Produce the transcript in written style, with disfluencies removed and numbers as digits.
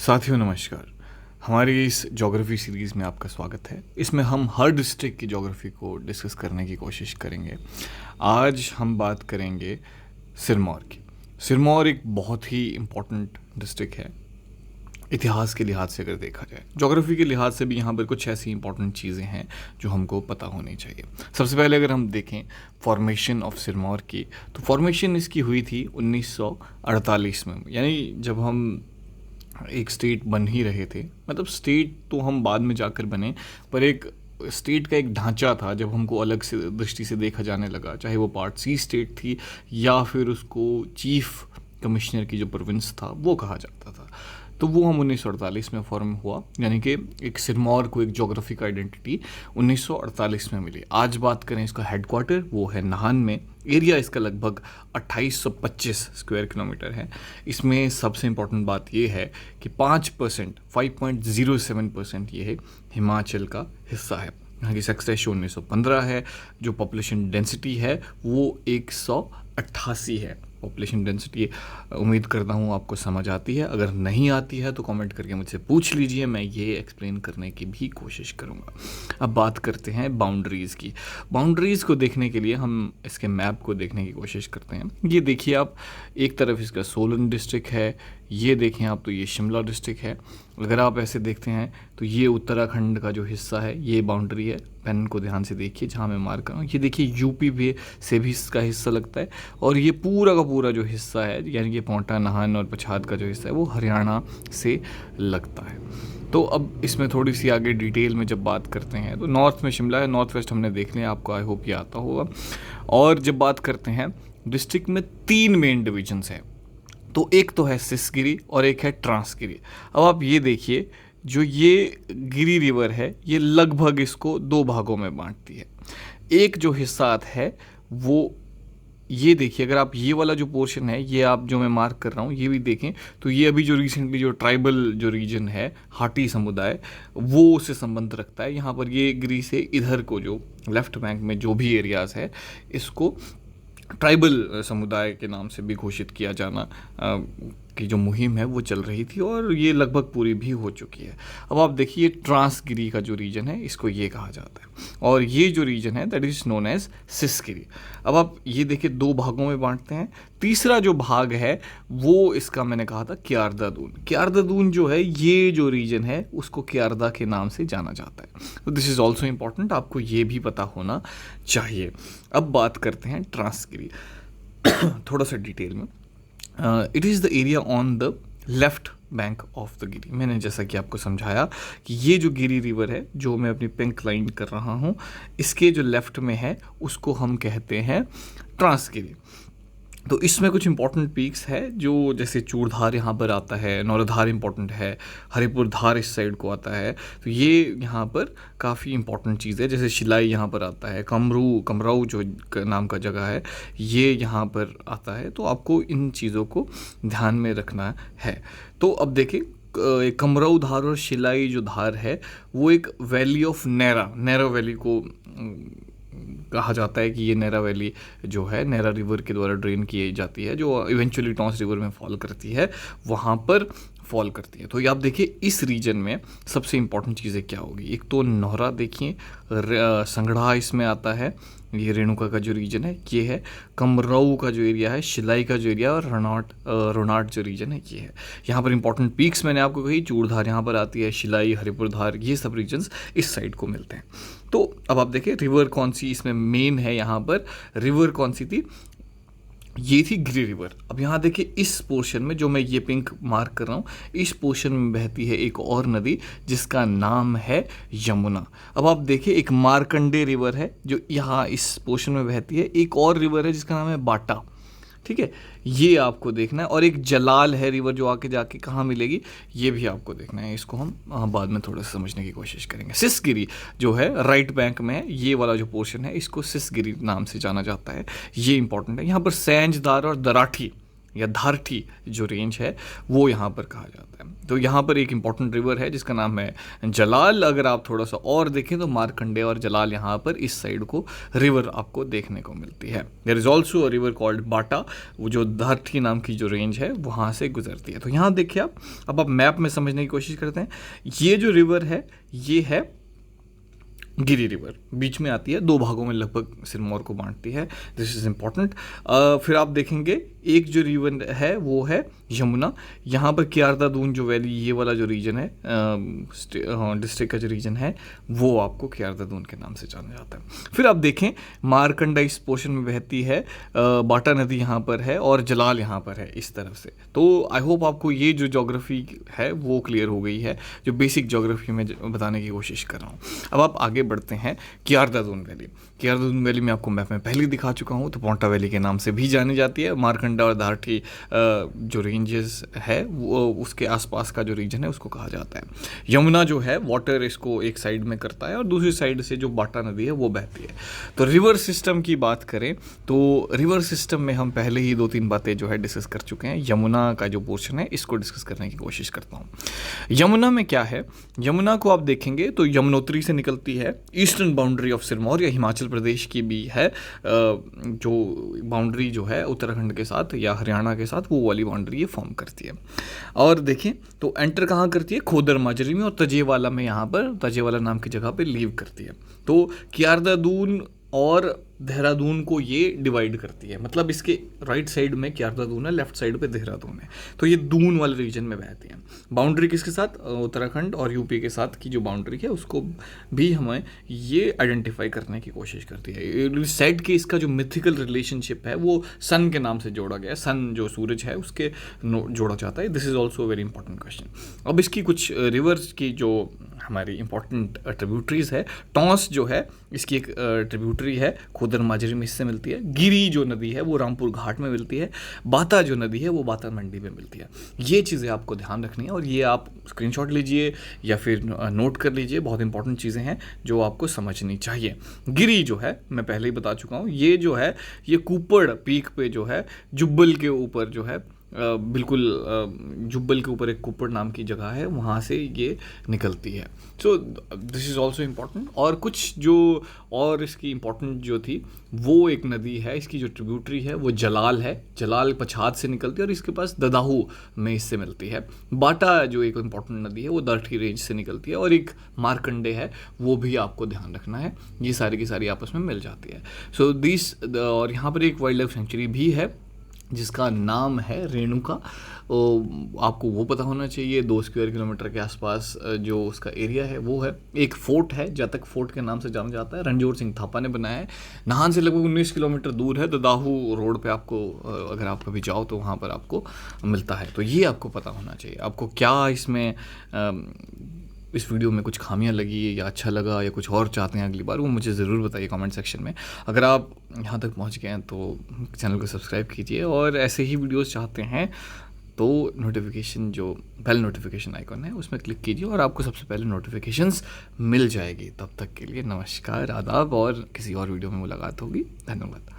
साथियों नमस्कार। हमारी इस ज्योग्राफी सीरीज़ में आपका स्वागत है। इसमें हम हर डिस्ट्रिक्ट की ज्योग्राफी को डिस्कस करने की कोशिश करेंगे। आज हम बात करेंगे सिरमौर की। सिरमौर एक बहुत ही इम्पोर्टेंट डिस्ट्रिक्ट है इतिहास के लिहाज से। अगर देखा जाए ज्योग्राफी के लिहाज से भी यहाँ पर कुछ ऐसी इंपॉर्टेंट चीज़ें हैं जो हमको पता होनी चाहिए। सबसे पहले अगर हम देखें फॉर्मेशन ऑफ सिरमौर की, तो फॉर्मेशन इसकी हुई थी 1948 में, यानी जब हम एक स्टेट बन ही रहे थे। मतलब स्टेट तो हम बाद में जाकर बने, पर एक स्टेट का एक ढांचा था जब हमको अलग से दृष्टि से देखा जाने लगा, चाहे वो पार्ट सी स्टेट थी या फिर उसको चीफ कमिश्नर की जो प्रोविंस था वो कहा जाता था। तो वो हम 1948 में फॉर्म हुआ, यानी कि एक सिरमौर को एक जोग्राफिक आइडेंटिटी 1948 में मिली। आज बात करें इसका हेडक्वार्टर, वो है नाहन में। एरिया इसका लगभग 2825 स्क्वायर किलोमीटर है। इसमें सबसे इम्पोर्टेंट बात ये है कि 5% 5.07% ये है हिमाचल का हिस्सा है। यहाँ की सेक्स रेशियो 1915 है। जो पॉपुलेशन डेंसिटी है वो 188 है। पॉपुलेशन डेंसिटी उम्मीद करता हूँ आपको समझ आती है। अगर नहीं आती है तो कमेंट करके मुझसे पूछ लीजिए, मैं ये एक्सप्लेन करने की भी कोशिश करूँगा। अब बात करते हैं बाउंड्रीज़ की। बाउंड्रीज़ को देखने के लिए हम इसके मैप को देखने की कोशिश करते हैं। ये देखिए आप, एक तरफ इसका सोलन डिस्ट्रिक्ट है, ये देखें आप तो ये शिमला डिस्ट्रिक्ट है। अगर आप ऐसे देखते हैं तो ये उत्तराखंड का जो हिस्सा है ये बाउंड्री है। पेन को ध्यान से देखिए जहाँ मैं मार्क कर रहा हूँ, ये देखिए यूपी भी से भी इसका हिस्सा लगता है। और ये पूरा का पूरा जो हिस्सा है, यानी कि पांवटा, नाहन और पछाद का जो हिस्सा है वो हरियाणा से लगता है। तो अब इसमें थोड़ी सी आगे डिटेल में जब बात करते हैं तो नॉर्थ में शिमला है, नॉर्थ वेस्ट हमने देख लिया, आपको आई होप ये आता होगा। और जब बात करते हैं डिस्ट्रिक्ट में 3 मेन डिविजन्स हैं, तो एक तो है सिसगिरी और एक है ट्रांसगिरी। अब आप ये देखिए, जो ये गिरी रिवर है ये लगभग इसको 2 भागों में बांटती है। एक जो हिस्सा है वो ये देखिए, अगर आप ये वाला जो पोर्शन है, ये आप जो मैं मार्क कर रहा हूँ ये भी देखें तो ये अभी जो रिसेंटली जो ट्राइबल जो रीजन है, हाटी समुदाय, वो उससे संबंध रखता है। यहाँ पर ये गिरी से इधर को जो लेफ्ट बैंक में जो भी एरियाज़ है इसको ट्राइबल समुदाय के नाम से भी घोषित किया जाना की जो मुहिम है वो चल रही थी, और ये लगभग पूरी भी हो चुकी है। अब आप देखिए ट्रांसगिरी का जो रीजन है इसको ये कहा जाता है, और ये जो रीजन है दैट इज नोन एज सिसगिरी। अब आप ये देखिए 2 भागों में बांटते हैं। तीसरा जो भाग है वो इसका मैंने कहा था क्यारदा दून। क्यारदा दून जो है ये जो रीजन है उसको क्यारदा के नाम से जाना जाता है। तो दिस इज़ ऑल्सो इम्पॉर्टेंट, आपको ये भी पता होना चाहिए। अब बात करते हैं ट्रांसगिरी थोड़ा सा डिटेल में। It is the area on the left bank of the Giri. मैंने जैसा कि आपको समझाया कि ये जो गिरी रिवर है जो मैं अपनी पिंक लाइन कर रहा हूँ, इसके जो लेफ्ट में है उसको हम कहते हैं ट्रांसगिरी। तो इसमें कुछ इंपॉर्टेंट पीक्स है, जो जैसे चूड़धार यहाँ पर आता है, नौरधार इंपॉर्टेंट है, हरिपुर धार इस साइड को आता है। तो ये यहाँ पर काफ़ी इंपॉर्टेंट चीज़ है। जैसे शिलाई यहाँ पर आता है, कमराऊ जो नाम का जगह है ये यहाँ पर आता है। तो आपको इन चीज़ों को ध्यान में रखना है। तो अब देखिए कमराऊ धार और शिलाई जो धार है वो एक वैली ऑफ नैरा वैली को कहा जाता है कि ये नैरा वैली जो है नैरा रिवर के द्वारा ड्रेन की जाती है, जो इवेंचुअली टॉन्स रिवर में फॉल करती है, वहाँ पर फॉल करती है। तो ये आप देखिए इस रीजन में सबसे इंपॉर्टेंट चीज़ें क्या होगी। एक तो नौहरा देखिए, संगड़ा इसमें आता है, ये रेणुका का जो रीजन है ये है, कमराऊ का जो एरिया है, शिलाई का जो एरिया, और रोनाट जो रीजन है ये है। यहाँ पर इंपॉर्टेंट पीक्स मैंने आपको कही, चूड़धार यहाँ पर आती है, शिलाई, हरिपुर धार, ये सब रीजन्स इस साइड को मिलते हैं। तो अब आप देखिए रिवर कौन सी इसमें मेन है, यहाँ पर रिवर कौन सी थी, ये थी गिरी रिवर। अब यहाँ देखिए इस पोर्शन में जो मैं ये पिंक मार्क कर रहा हूँ, इस पोर्शन में बहती है एक और नदी जिसका नाम है यमुना। अब आप देखिए एक मार्कंडे रिवर है जो यहाँ इस पोर्शन में बहती है, एक और रिवर है जिसका नाम है बाटा। ठीक है, ये आपको देखना है। और एक जलाल है रिवर जो आके जाके कहाँ मिलेगी ये भी आपको देखना है। इसको हम बाद में थोड़ा सा समझने की कोशिश करेंगे। सिसगिरी जो है राइट बैंक में है, ये वाला जो पोर्शन है इसको सिसगिरी नाम से जाना जाता है, ये इंपॉर्टेंट है। यहाँ पर सैंजदार और दराठी या धारठी जो रेंज है वो यहाँ पर कहा जाता है। तो यहाँ पर एक इंपॉर्टेंट रिवर है जिसका नाम है जलाल। अगर आप थोड़ा सा और देखें तो मारकंडे और जलाल यहाँ पर इस साइड को रिवर आपको देखने को मिलती है। There is also a river called Bata, वो जो धारठी नाम की जो रेंज है वहाँ से गुजरती है। तो यहाँ देखिए आप, अब आप मैप में समझने की कोशिश करते हैं। ये जो रिवर है ये है गिरी रिवर, बीच में आती है, दो भागों में लगभग सिरमौर को बांटती है। This is important. फिर आप देखेंगे एक जो रिवर है वो है यमुना। यहाँ पर क्यारदा दून जो वैली, ये वाला जो रीजन है डिस्ट्रिक्ट का जो रीजन है वो आपको क्यारदा दून के नाम से जाना जाता है। फिर आप देखें मारकंडा इस पोर्शन में बहती है, बाटा नदी यहाँ पर है और जलाल यहाँ पर है इस तरफ से। तो आई होप आपको ये जो ज्योग्राफी है वो क्लियर हो गई है, जो बेसिक ज्योग्राफी में बताने की कोशिश कर रहा हूँ। अब आप आगे बढ़ते हैं क्यारदा दून वैली। क्यारदा दून वैली मैं आपको मैप में पहले ही दिखा चुका हूँ, तो पोंटा वैली के नाम से भी जानी जाती है। मारकंडा और धारठी जो रेंजेस है वो उसके आसपास का जो रीजन है उसको कहा जाता है। यमुना जो है वाटर इसको एक साइड में करता है और दूसरी साइड से जो बाटा नदी है वो बहती है। तो रिवर सिस्टम की बात करें तो रिवर सिस्टम में हम पहले ही 2-3 बातें जो है डिस्कस कर चुके हैं। यमुना का जो पोर्शन है इसको डिस्कस करने की कोशिश करता हूँ। यमुना में क्या है, यमुना को आप देखेंगे तो यमुनोत्री से निकलती है, ईस्टर्न बाउंड्री ऑफ सिरमौर या हिमाचल प्रदेश की भी है, जो बाउंड्री जो है उत्तराखंड के साथ या हरियाणा के साथ वो वाली बाउंड्री ये फॉर्म करती है। और देखें तो एंटर कहाँ करती है, खोदर माजरी में, और तजेवाला में, यहाँ पर तजेवाला नाम की जगह पे लीव करती है। तो क्यारदा दून और देहरादून को ये डिवाइड करती है, मतलब इसके राइट साइड में क्यारदा दून है, लेफ्ट साइड पे देहरादून है। तो ये दून वाले रीजन में बहती हैं। बाउंड्री किसके साथ, उत्तराखंड और यूपी के साथ की जो बाउंड्री है उसको भी हमें ये आइडेंटिफाई करने की कोशिश करती है। सेड के इसका जो मिथिकल रिलेशनशिप है वो सन के नाम से जोड़ा गया है, सन जो सूरज है उसके जोड़ा जाता है। This is also very important question. अब इसकी कुछ रिवर्स की जो हमारी इंपॉर्टेंट ट्रिब्यूटरीज है, टॉन्स जो है इसकी एक ट्रिब्यूटरी है, खोदर माजरी में इससे मिलती है। गिरी जो नदी है वो रामपुर घाट में मिलती है। बाता जो नदी है वो बाता मंडी में मिलती है। ये चीज़ें आपको ध्यान रखनी है और ये आप स्क्रीनशॉट लीजिए या फिर नोट कर लीजिए, बहुत इंपॉर्टेंट चीज़ें हैं जो आपको समझनी चाहिए। गिरी जो है मैं पहले ही बता चुका हूँ, ये जो है ये कुप्पड़ पीक पे जो है जुब्बल के ऊपर जो है बिल्कुल जुब्बल के ऊपर एक कुप्पड़ नाम की जगह है, वहाँ से ये निकलती है। So this is also important. और कुछ जो और इसकी इम्पॉर्टेंट जो थी वो एक नदी है, इसकी जो ट्रिब्यूटरी है वो जलाल है, जलाल पछाद से निकलती है और इसके पास ददाहू में इससे मिलती है। बाटा जो एक इम्पॉर्टेंट नदी है वो दर्ठी रेंज से निकलती है और एक मारकंडे है, वो भी आपको ध्यान रखना है। ये सारी की सारी आपस में मिल जाती है। सो दिस, और यहाँ पर एक वाइल्ड लाइफ सेंचुरी भी है जिसका नाम है रेणुका। आपको वो पता होना चाहिए। 2 स्क्वायर किलोमीटर के आसपास जो उसका एरिया है वो है। एक फोर्ट है, जातक फोर्ट के नाम से जाना जाता है, रणजोर सिंह थापा ने बनाया है। नाहन से लगभग 19 किलोमीटर दूर है। ददाहू रोड पे आपको अगर आप कभी जाओ तो वहाँ पर आपको मिलता है। तो ये आपको पता होना चाहिए। आपको क्या इसमें इस वीडियो में कुछ खामियां लगी या अच्छा लगा या कुछ और चाहते हैं अगली बार, वो मुझे ज़रूर बताइए कमेंट सेक्शन में। अगर आप यहाँ तक पहुँच गए हैं तो चैनल को सब्सक्राइब कीजिए, और ऐसे ही वीडियोस चाहते हैं तो नोटिफिकेशन जो बेल नोटिफिकेशन आइकन है उसमें क्लिक कीजिए और आपको सबसे पहले नोटिफिकेशंस मिल जाएगी। तब तक के लिए नमस्कार, आदाब, और किसी और वीडियो में मुलाकात होगी। धन्यवाद।